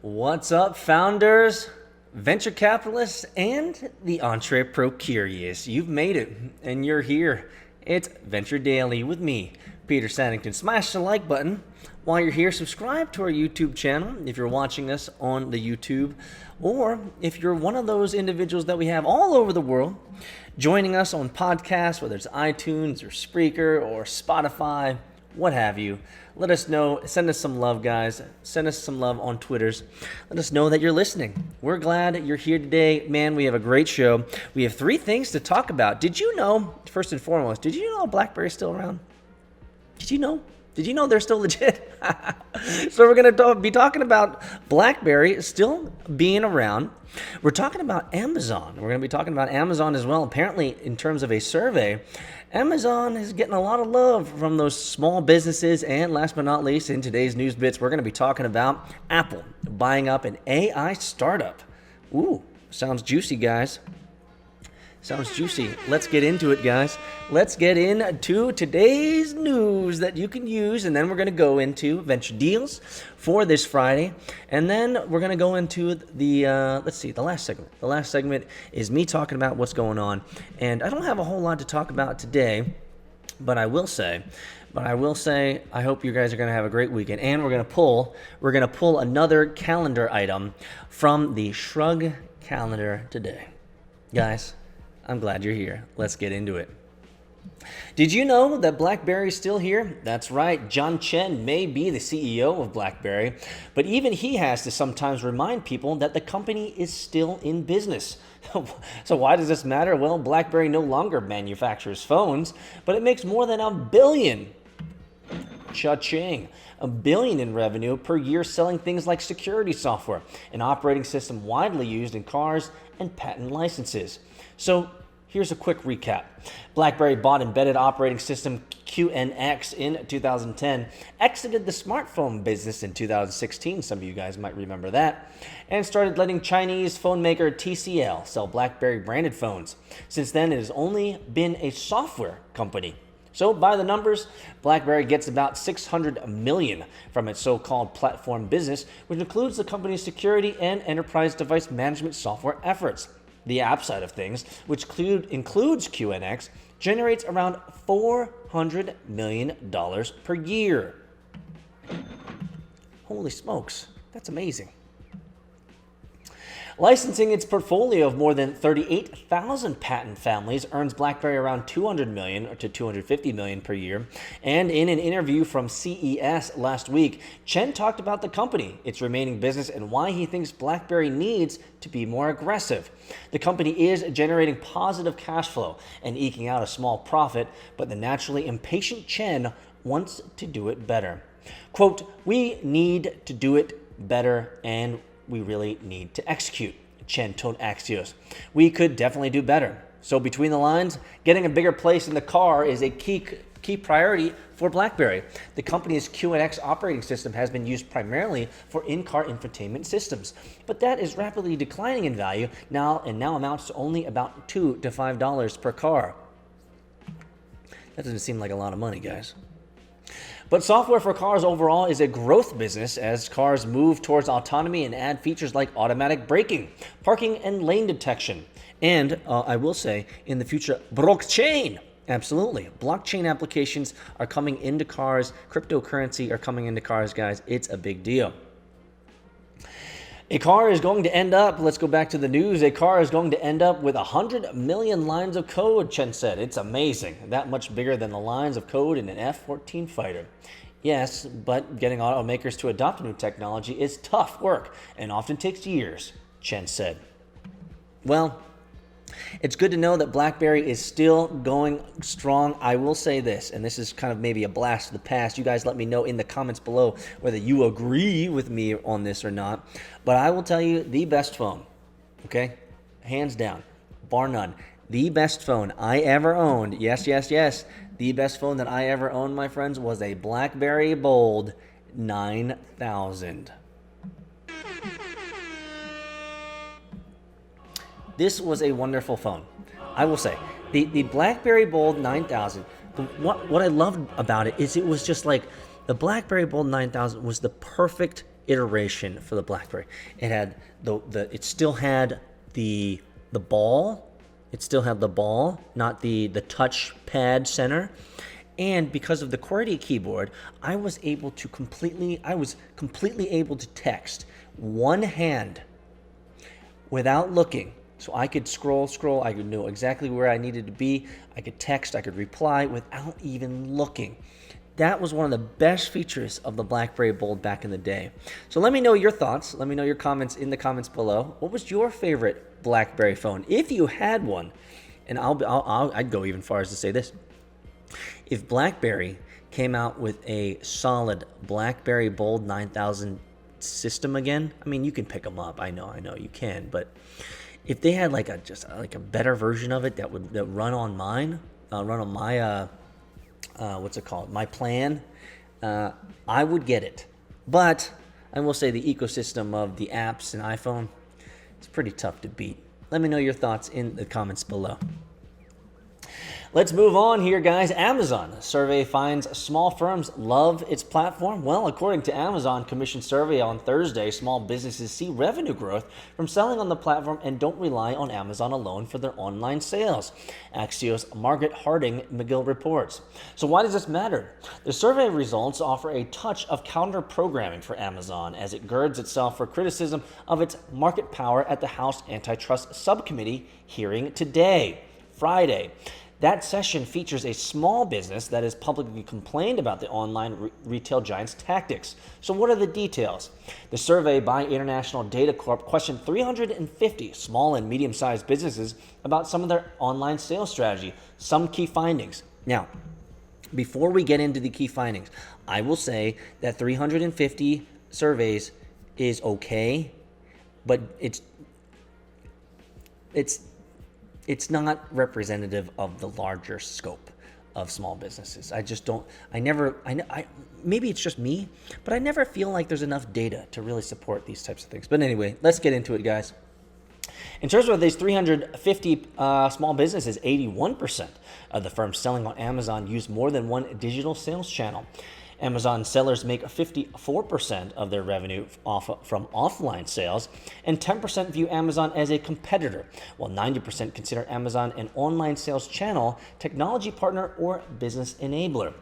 What's up, founders, venture capitalists, and the entrepreneur curious? You've made it, and you're here. It's Venture Daily with me, Peter Saddington. Smash the like button. While you're here, subscribe to our YouTube channel if you're watching us on the YouTube, or if you're one of those individuals that we have all over the world joining us on podcasts, whether it's iTunes or Spreaker or Spotify, what have you. Let us know. Send us some love, guys. Send us some love on Twitters. Let us know that you're listening. We're glad you're here today. Man, we have a great show. We have 3 things to talk about. Did you know, first and foremost, did you know Blackberry's still around? Did you know? Did you know they're still legit? So we're going to be talking about Blackberry still being around. We're talking about Amazon. We're going to be talking about Amazon as well. Apparently, in terms of a survey, Amazon is getting a lot of love from those small businesses. And last but not least, in today's news bits, we're going to be talking about Apple buying up an AI startup. Ooh, sounds juicy, guys. Sounds juicy. Let's get into it, guys. Let's get into today's news that you can use, and then we're going to go into venture deals for this Friday, and then we're going to go into the last segment. The last segment is me talking about what's going on, and I don't have a whole lot to talk about today, but I will say, I hope you guys are going to have a great weekend, and we're going to pull another calendar item from the Shrug calendar today, guys. I'm glad you're here. Let's get into it. Did you know that BlackBerry is still here? That's right. John Chen may be the CEO of BlackBerry, but even he has to sometimes remind people that the company is still in business. So why does this matter? Well, BlackBerry no longer manufactures phones, but it makes more than $1 billion. Cha-ching. $1 billion in revenue per year selling things like security software, an operating system widely used in cars, and patent licenses. So here's a quick recap. BlackBerry bought embedded operating system QNX in 2010, exited the smartphone business in 2016, some of you guys might remember that, and started letting Chinese phone maker TCL sell BlackBerry branded phones. Since then, it has only been a software company. So by the numbers, BlackBerry gets about $600 million from its so-called platform business, which includes the company's security and enterprise device management software efforts. The app side of things, which includes QNX, generates around $400 million per year. Holy smokes, that's amazing. Licensing its portfolio of more than 38,000 patent families earns BlackBerry around $200 million to $250 million per year. And in an interview from CES last week, Chen talked about the company, its remaining business, and why he thinks BlackBerry needs to be more aggressive. The company is generating positive cash flow and eking out a small profit, but the naturally impatient Chen wants to do it better. Quote, "We need to do it better, and we really need to execute," Chen told Axios. "We could definitely do better." So between the lines, getting a bigger place in the car is a key priority for BlackBerry. The company's QNX operating system has been used primarily for in-car infotainment systems, but that is rapidly declining in value now amounts to only about $2 to $5 per car. That doesn't seem like a lot of money, guys. But software for cars overall is a growth business as cars move towards autonomy and add features like automatic braking, parking, and lane detection. And I will say, in the future, blockchain. Absolutely. Blockchain applications are coming into cars. Cryptocurrency are coming into cars, guys. It's a big deal. A car is going to end up, let's go back to the news, a car is going to end up with 100 million lines of code, Chen said. It's amazing. That much bigger than the lines of code in an F-14 fighter. Yes, but getting automakers to adopt new technology is tough work and often takes years, Chen said. Well, it's good to know that BlackBerry is still going strong. I will say this, and this is kind of maybe a blast of the past. You guys let me know in the comments below whether you agree with me on this or not. But I will tell you the best phone, okay? Hands down, bar none. The best phone I ever owned, yes, the best phone that I ever owned, my friends, was a BlackBerry Bold 9000. This was a wonderful phone. I will say, the BlackBerry Bold 9000, what I loved about it is it was just like, the BlackBerry Bold 9000 was the perfect iteration for the BlackBerry. It had it still had the ball. It still had the ball, not the touch pad center. And because of the QWERTY keyboard, I was completely able to text one hand without looking. So I could scroll, I could know exactly where I needed to be. I could text, I could reply without even looking. That was one of the best features of the BlackBerry Bold back in the day. So let me know your thoughts. Let me know your comments in the comments below. What was your favorite BlackBerry phone, if you had one? And I'd go even far as to say this. If BlackBerry came out with a solid BlackBerry Bold 9000 system again, I mean, you can pick them up. I know you can. But if they had like a better version of it that run on mine, run on my what's it called? My plan, I would get it. But I will say the ecosystem of the apps and iPhone, it's pretty tough to beat. Let me know your thoughts in the comments below. Let's move on here, guys. Amazon. A survey finds small firms love its platform. Well, according to Amazon commissioned survey on Thursday, small businesses see revenue growth from selling on the platform and don't rely on Amazon alone for their online sales. Axios' Margaret Harding McGill reports. So why does this matter? The survey results offer a touch of counter-programming for Amazon as it girds itself for criticism of its market power at the House Antitrust Subcommittee hearing today, Friday. That session features a small business that has publicly complained about the online retail giant's tactics. So what are the details? The survey by International Data Corp questioned 350 small and medium-sized businesses about some of their online sales strategy, some key findings. Now, before we get into the key findings, I will say that 350 surveys is okay, but it's not representative of the larger scope of small businesses. I just don't, maybe it's just me, but I never feel like there's enough data to really support these types of things. But anyway, let's get into it, guys. In terms of these 350 small businesses, 81% of the firms selling on Amazon use more than one digital sales channel. Amazon sellers make 54% of their revenue from offline sales, and 10% view Amazon as a competitor, while 90% consider Amazon an online sales channel, technology partner, or business enabler.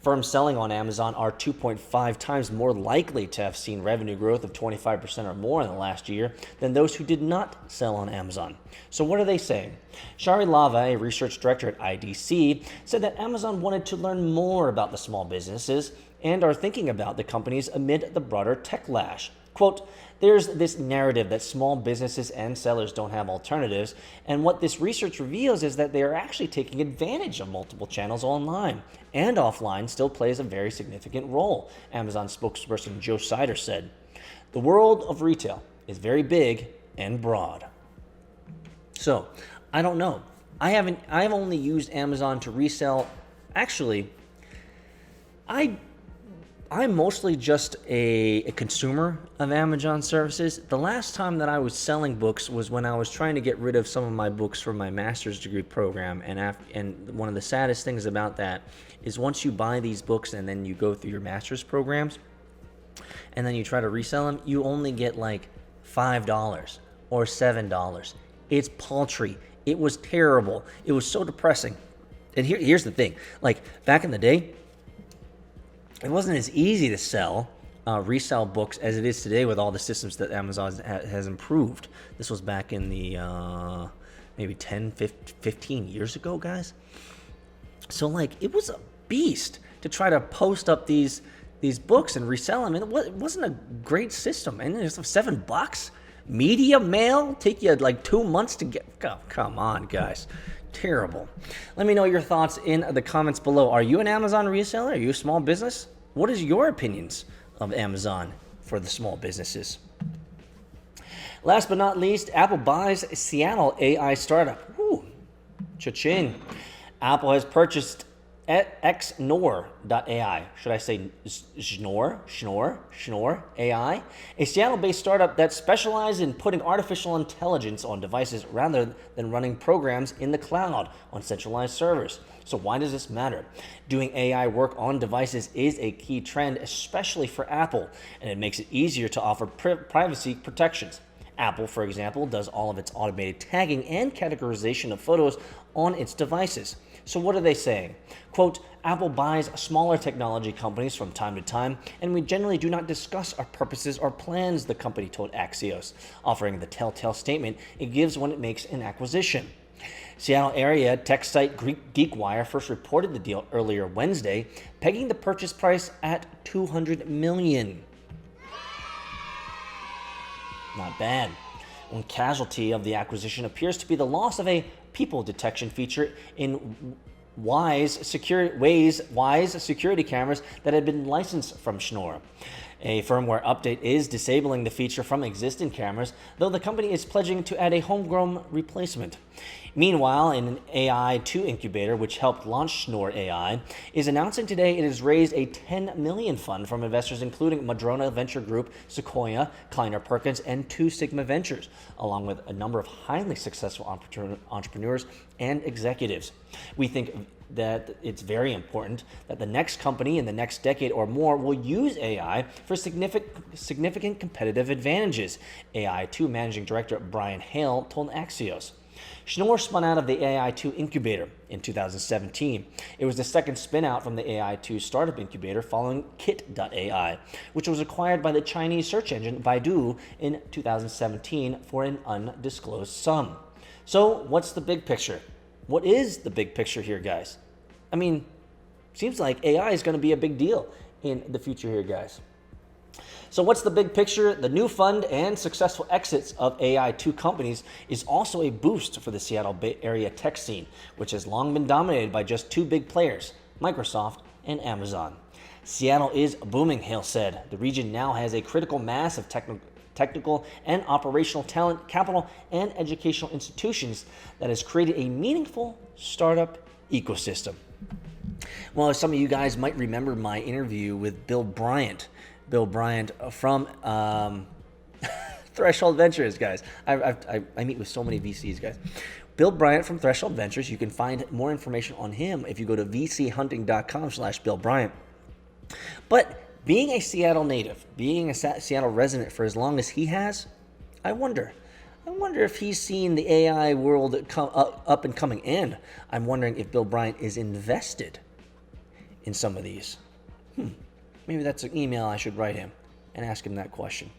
Firms selling on Amazon are 2.5 times more likely to have seen revenue growth of 25% or more in the last year than those who did not sell on Amazon. So what are they saying? Shari Lava, a research director at IDC, said that Amazon wanted to learn more about the small businesses and are thinking about the companies amid the broader tech lash. Quote, there's this narrative that small businesses and sellers don't have alternatives, and what this research reveals is that they are actually taking advantage of multiple channels online, and offline still plays a very significant role, Amazon spokesperson Joe Sider said. The world of retail is very big and broad. So, I don't know. I've only used Amazon to resell. Actually, I'm mostly just a consumer of Amazon services. The last time that I was selling books was when I was trying to get rid of some of my books from my master's degree program. And one of the saddest things about that is once you buy these books and then you go through your master's programs and then you try to resell them, you only get like $5 or $7. It's paltry. It was terrible. It was so depressing. And here's the thing. Like back in the day, it wasn't as easy to resell books as it is today with all the systems that Amazon has improved. This was back in the maybe 10, 15 years ago, guys. So like it was a beast to try to post up these books and resell them. And it wasn't a great system. And it's $7. Media mail take you like 2 months to get. Oh, come on, guys. Terrible. Let me know your thoughts in the comments below. Are you an Amazon reseller? Are you a small business? What is your opinions of Amazon for the small businesses? Last but not least, Apple buys Seattle AI startup. Ooh, cha-ching. Apple has purchased at xnor.ai. Should I say Schnorr AI? A Seattle-based startup that specializes in putting artificial intelligence on devices rather than running programs in the cloud on centralized servers. So why does this matter? Doing AI work on devices is a key trend, especially for Apple, and it makes it easier to offer privacy protections. Apple, for example, does all of its automated tagging and categorization of photos on its devices. So what are they saying? Quote, Apple buys smaller technology companies from time to time, and we generally do not discuss our purposes or plans, the company told Axios, offering the telltale statement it gives when it makes an acquisition. Seattle area tech site GeekWire first reported the deal earlier Wednesday, pegging the purchase price at $200 million. Not bad. One casualty of the acquisition appears to be the loss of a people detection feature in Wise security cameras that had been licensed from Schnorr. A firmware update is disabling the feature from existing cameras, though the company is pledging to add a homegrown replacement. Meanwhile, an AI2 incubator, which helped launch Schnorr AI, is announcing today it has raised a $10 million fund from investors including Madrona Venture Group, Sequoia, Kleiner Perkins, and Two Sigma Ventures, along with a number of highly successful entrepreneurs and executives. We think that it's very important that the next company in the next decade or more will use AI for significant competitive advantages, AI2 Managing Director Brian Hale told Axios. Schnorr spun out of the AI2 incubator in 2017. It was the second spin-out from the AI2 startup incubator following Kit.ai, which was acquired by the Chinese search engine Baidu in 2017 for an undisclosed sum. So what's the big picture? What is the big picture here, guys? I mean, seems like AI is going to be a big deal in the future here, guys. So what's the big picture? The new fund and successful exits of AI2 companies is also a boost for the Seattle Bay Area tech scene, which has long been dominated by just two big players, Microsoft and Amazon. Seattle is booming, Hale said. The region now has a critical mass of technical and operational talent, capital, and educational institutions that has created a meaningful startup ecosystem. Well, some of you guys might remember my interview with Bill Bryant from Threshold Ventures, guys. I meet with so many VCs, guys. Bill Bryant from Threshold Ventures. You can find more information on him if you go to vchunting.com/Bill Bryant. But being a Seattle native, being a Seattle resident for as long as he has, I wonder if he's seen the AI world come up and coming, and I'm wondering if Bill Bryant is invested in some of these. Maybe that's an email I should write him and ask him that question.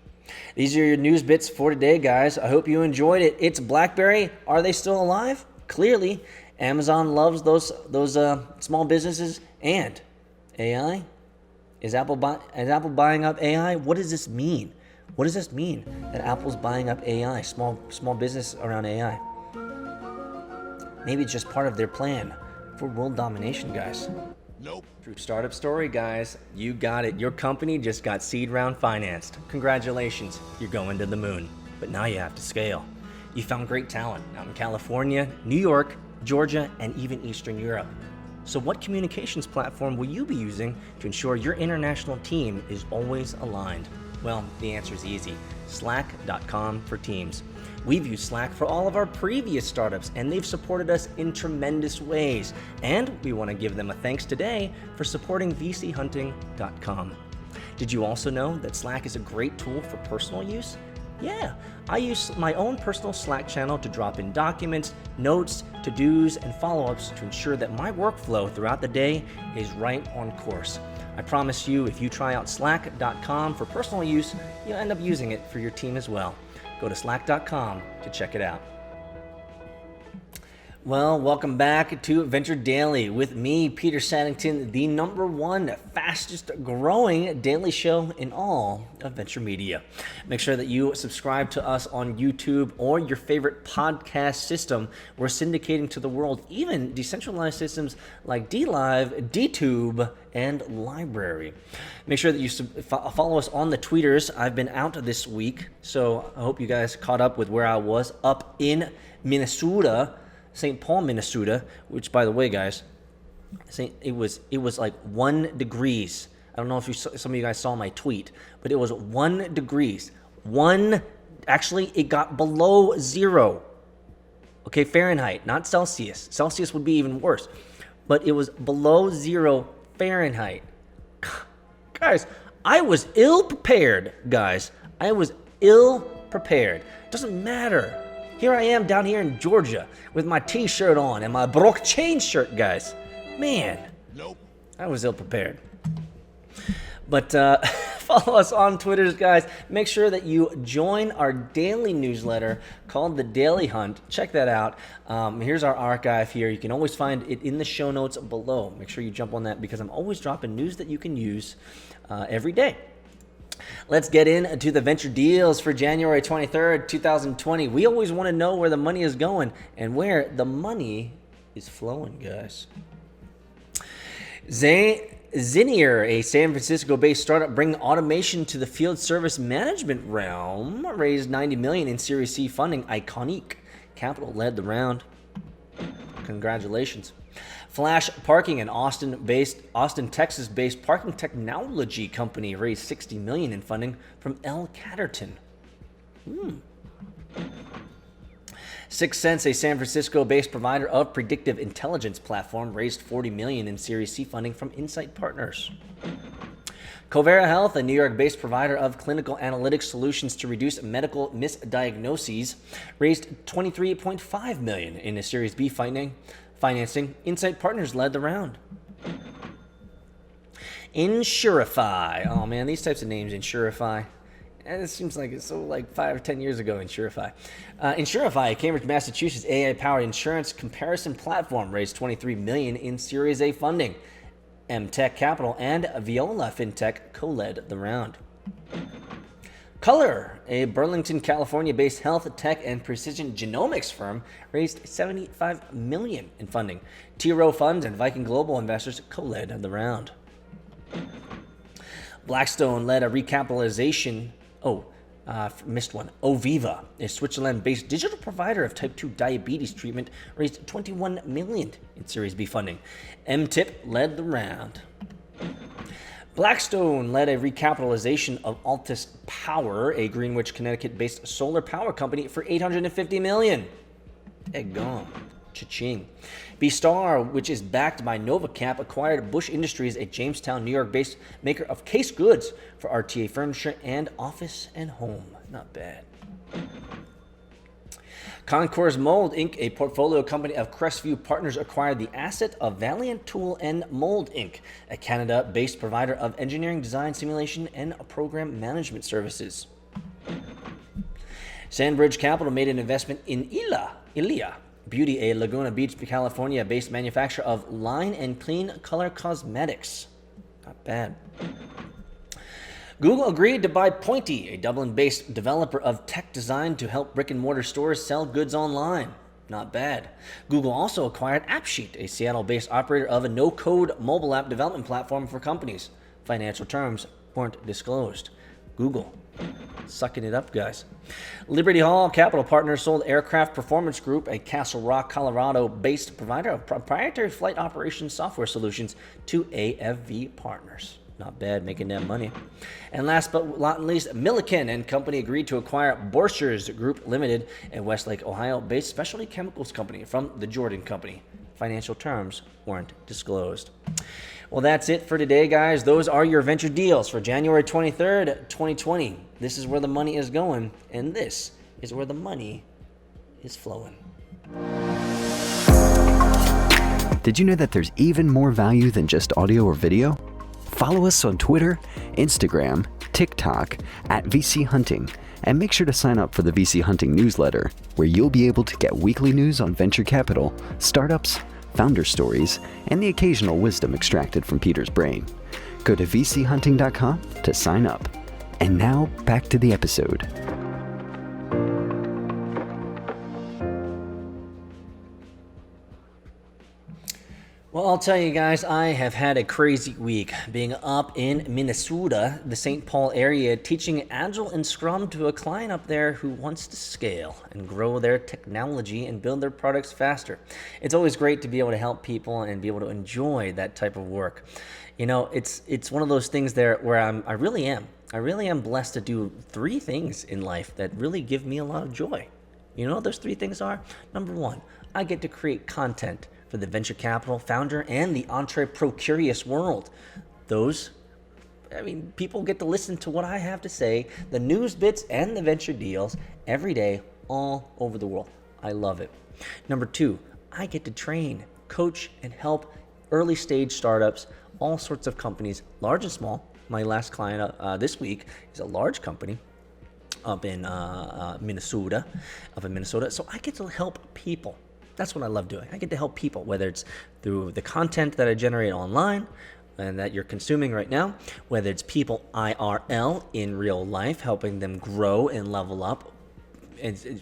These are your news bits for today, guys. I hope you enjoyed it. It's Blackberry. Are they still alive? Clearly. Amazon loves those small businesses and AI. Is Apple buying up AI? What does this mean? What does this mean that Apple's buying up AI, small business around AI? Maybe it's just part of their plan for world domination, guys. Nope. True startup story, guys. You got it. Your company just got seed round financed. Congratulations. You're going to the moon. But now you have to scale. You found great talent out in California, New York, Georgia, and even Eastern Europe. So what communications platform will you be using to ensure your international team is always aligned? Well, the answer is easy. Slack.com for Teams. We've used Slack for all of our previous startups, and they've supported us in tremendous ways. And we want to give them a thanks today for supporting vchunting.com. Did you also know that Slack is a great tool for personal use? Yeah, I use my own personal Slack channel to drop in documents, notes, to-dos, and follow-ups to ensure that my workflow throughout the day is right on course. I promise you, if you try out slack.com for personal use, you'll end up using it for your team as well. Go to slack.com to check it out. Well, welcome back to Venture Daily with me, Peter Saddington, the #1 fastest growing daily show in all of venture media. Make sure that you subscribe to us on YouTube or your favorite podcast system. We're syndicating to the world, even decentralized systems like DLive, DTube, and Library. Make sure that you follow us on the tweeters. I've been out this week, so I hope you guys caught up with where I was up in Minnesota, St. Paul, Minnesota, which, by the way, guys, It was like 1 degrees. I don't know if some of you guys saw my tweet, but it was 1 degrees. Actually, it got below 0. Okay, Fahrenheit, not Celsius. Celsius would be even worse. But it was below 0 Fahrenheit. Guys, I was ill prepared, guys. I was ill prepared. Doesn't matter. Here I am down here in Georgia with my t-shirt on and my Brock chain shirt, guys. Man, nope. I was ill prepared. But follow us on Twitter, guys. Make sure that you join our daily newsletter called The Daily Hunt. Check that out. Here's our archive here. You can always find it in the show notes below. Make sure you jump on that because I'm always dropping news that you can use every day. Let's get into the venture deals for January 23rd, 2020. We always want to know where the money is going and where the money is flowing, guys. Zinnier, a San Francisco-based startup bringing automation to the field service management realm, raised $90 million in Series C funding. Iconic Capital led the round. Congratulations. Flash Parking, an Austin, Texas-based parking technology company, raised $60 million in funding from L. Catterton. 6 Sense, a San Francisco-based provider of predictive intelligence platform, raised $40 million in Series C funding from Insight Partners. Covera Health, a New York-based provider of clinical analytics solutions to reduce medical misdiagnoses, raised $23.5 million in a Series B financing. Insight Partners led the round. Insurify. Oh man, these types of names, Insurify. And it seems like it's so like 5 or 10 years ago, Insurify. Insurify, a Cambridge, Massachusetts AI-powered insurance comparison platform, raised $23 million in Series A funding. MTech Capital and Viola FinTech co-led the round. Color, a Burlington, California-based health tech and precision genomics firm, raised $75 million in funding. T. Rowe Funds and Viking Global Investors co-led the round. Blackstone led a recapitalization. Missed one. Oviva, a Switzerland-based digital provider of type 2 diabetes treatment, raised $21 million in Series B funding. MTIP led the round. Blackstone led a recapitalization of Altus Power, a Greenwich, Connecticut-based solar power company, for $850 million. Eggone. Cha-ching. B-Star, which is backed by NovaCap, acquired Bush Industries, a Jamestown, New York-based maker of case goods for RTA furniture and office and home. Not bad. Concourse Mold, Inc., a portfolio company of Crestview Partners, acquired the asset of Valiant Tool and Mold, Inc., a Canada-based provider of engineering, design, simulation, and program management services. Sandbridge Capital made an investment in Ilia Beauty, a Laguna Beach, California-based manufacturer of line and clean color cosmetics. Not bad. Google agreed to buy Pointy, a Dublin-based developer of tech design to help brick-and-mortar stores sell goods online. Not bad. Google also acquired AppSheet, a Seattle-based operator of a no-code mobile app development platform for companies. Financial terms weren't disclosed. Google. Sucking it up, guys. Liberty Hall Capital Partners sold Aircraft Performance Group, a Castle Rock, Colorado-based provider of proprietary flight operations software solutions, to AFV Partners. Not bad, making that money. And last but not least, Milliken and Company agreed to acquire Borchers Group Limited, a Westlake, Ohio-based specialty chemicals company from the Jordan Company. Financial terms weren't disclosed. Well, that's it for today, guys. Those are your venture deals for January 23rd, 2020. This is where the money is going, and this is where the money is flowing. Did you know that there's even more value than just audio or video? Follow us on Twitter, Instagram, TikTok at VC Hunting, and make sure to sign up for the VC Hunting newsletter, where you'll be able to get weekly news on venture capital, startups, founder stories, and the occasional wisdom extracted from Peter's brain. Go to vchunting.com to sign up. And now, back to the episode. Well, I'll tell you guys, I have had a crazy week being up in Minnesota, the St. Paul area, teaching Agile and Scrum to a client up there who wants to scale and grow their technology and build their products faster. It's always great to be able to help people and be able to enjoy that type of work. You know, it's one of those things there where I really am blessed to do three things in life that really give me a lot of joy. You know what those three things are? Number one, I get to create content for the venture capital founder and the entrepreneur curious world. People get to listen to what I have to say, the news bits and the venture deals every day all over the world. I love it. Number two, I get to train, coach, and help early stage startups, all sorts of companies, large and small. My last client this week is a large company up in Minnesota. So I get to help people. That's what I love doing. I get to help people, whether it's through the content that I generate online and that you're consuming right now, whether it's people IRL in real life, helping them grow and level up. And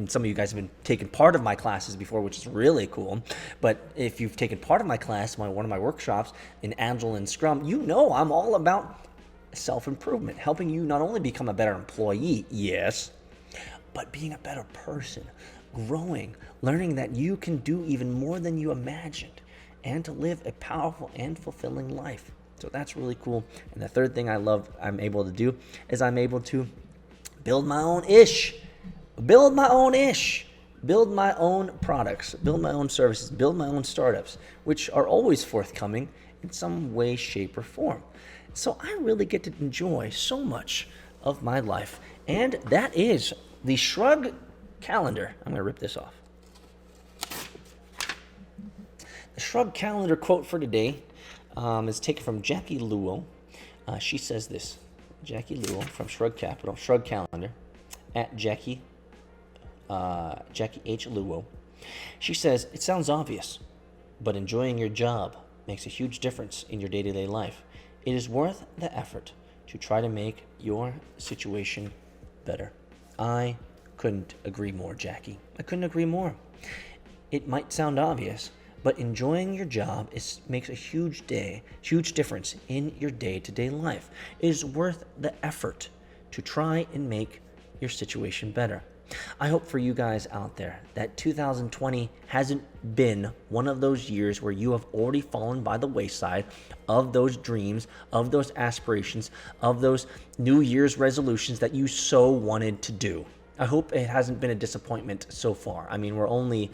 some of you guys have been taking part of my classes before, which is really cool. But if you've taken part of my class, one of my workshops in Agile and Scrum, you know I'm all about self-improvement, helping you not only become a better employee, yes, but being a better person, growing, learning that you can do even more than you imagined, and to live a powerful and fulfilling life. So that's really cool. And the third thing I'm able to do is I'm able to build my own products, build my own services, build my own startups, which are always forthcoming in some way, shape, or form. So I really get to enjoy so much of my life. And that is the Shrug calendar. I'm going to rip this off. The Shrug calendar quote for today is taken from Jackie Luo. She says this. Jackie Luo from Shrug Calendar, at Jackie H. Luo. She says, "It sounds obvious, but enjoying your job makes a huge difference in your day-to-day life. It is worth the effort to try to make your situation better." I couldn't agree more, Jackie. I couldn't agree more. It might sound obvious, but enjoying your job makes a huge difference in your day-to-day life. It is worth the effort to try and make your situation better. I hope for you guys out there that 2020 hasn't been one of those years where you have already fallen by the wayside of those dreams, of those aspirations, of those New Year's resolutions that you so wanted to do. I hope it hasn't been a disappointment so far. I mean, we're only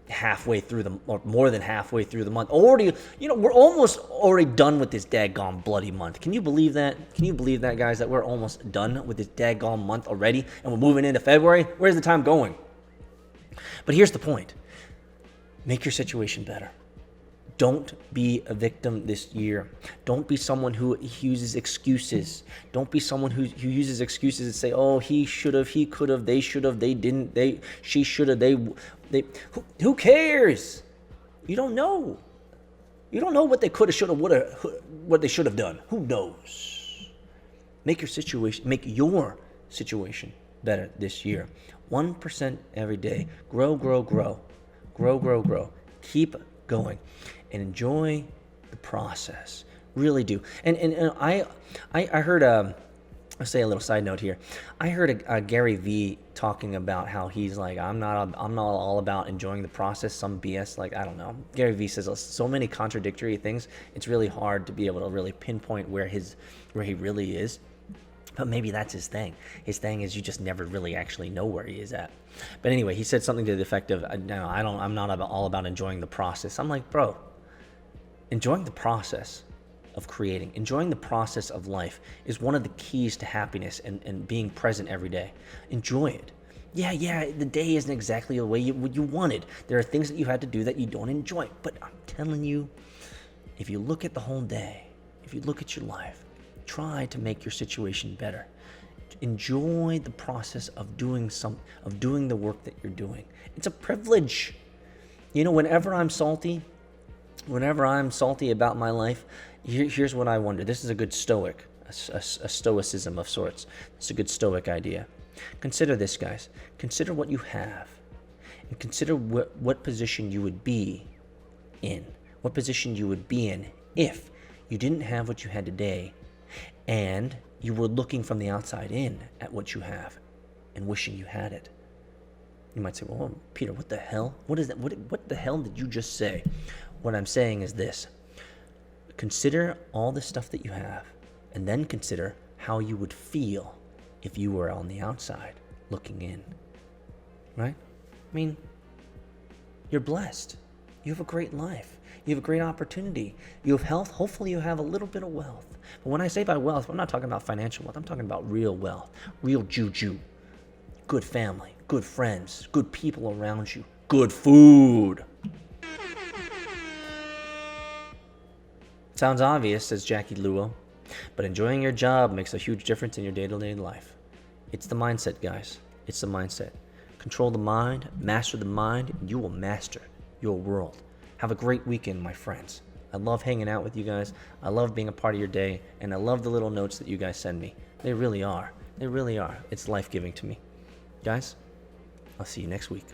halfway through or more than halfway through the month. Already, we're almost already done with this daggone bloody month. Can you believe that? Can you believe that, guys, that we're almost done with this daggone month already and we're moving into February? Where's the time going? But here's the point. Make your situation better. Don't be a victim this year. Don't be someone who uses excuses. Don't be someone who uses excuses and say, "Oh, he should have, he could have, they should have, they didn't, she should have, they." Who cares? You don't know. You don't know what they could have, should have, would have, what they should have done. Who knows? Make your situation better this year. 1% every day. Grow. Keep going. And enjoy the process. Really do. And I heard I'll say a little side note here. I heard a Gary Vee talking about how he's like, I'm not all about enjoying the process. Some BS, like, I don't know. Gary Vee says so many contradictory things. It's really hard to be able to really pinpoint where he really is. But maybe that's his thing. His thing is you just never really actually know where he is at. But anyway, he said something to the effect of, "No, I'm not all about enjoying the process." I'm like, bro, enjoying the process of creating, enjoying the process of life is one of the keys to happiness and being present every day. Enjoy it. Yeah, the day isn't exactly the way you wanted. There are things that you had to do that you don't enjoy. But I'm telling you, if you look at the whole day, if you look at your life, try to make your situation better. Enjoy the process of doing the work that you're doing. It's a privilege. Whenever I'm salty about my life, here's what I wonder. This is a good stoic, a stoicism of sorts. It's a good stoic idea. Consider this, guys. Consider what you have, and consider what position you would be in what position you would be in if you didn't have what you had today and you were looking from the outside in at what you have and wishing you had it. You might say, well, Peter, what the hell? What is that? What the hell did you just say? What I'm saying is this. Consider all the stuff that you have, and then consider how you would feel if you were on the outside looking in. Right? I mean, you're blessed. You have a great life. You have a great opportunity. You have health. Hopefully you have a little bit of wealth. But when I say by wealth, I'm not talking about financial wealth. I'm talking about real wealth, real juju, good family, good friends, good people around you, good food. Sounds obvious, says Jackie Luo, but enjoying your job makes a huge difference in your day-to-day life. It's the mindset, guys. It's the mindset. Control the mind, master the mind, and you will master your world. Have a great weekend, my friends. I love hanging out with you guys. I love being a part of your day, and I love the little notes that you guys send me. They really are. They really are. It's life-giving to me. Guys, I'll see you next week.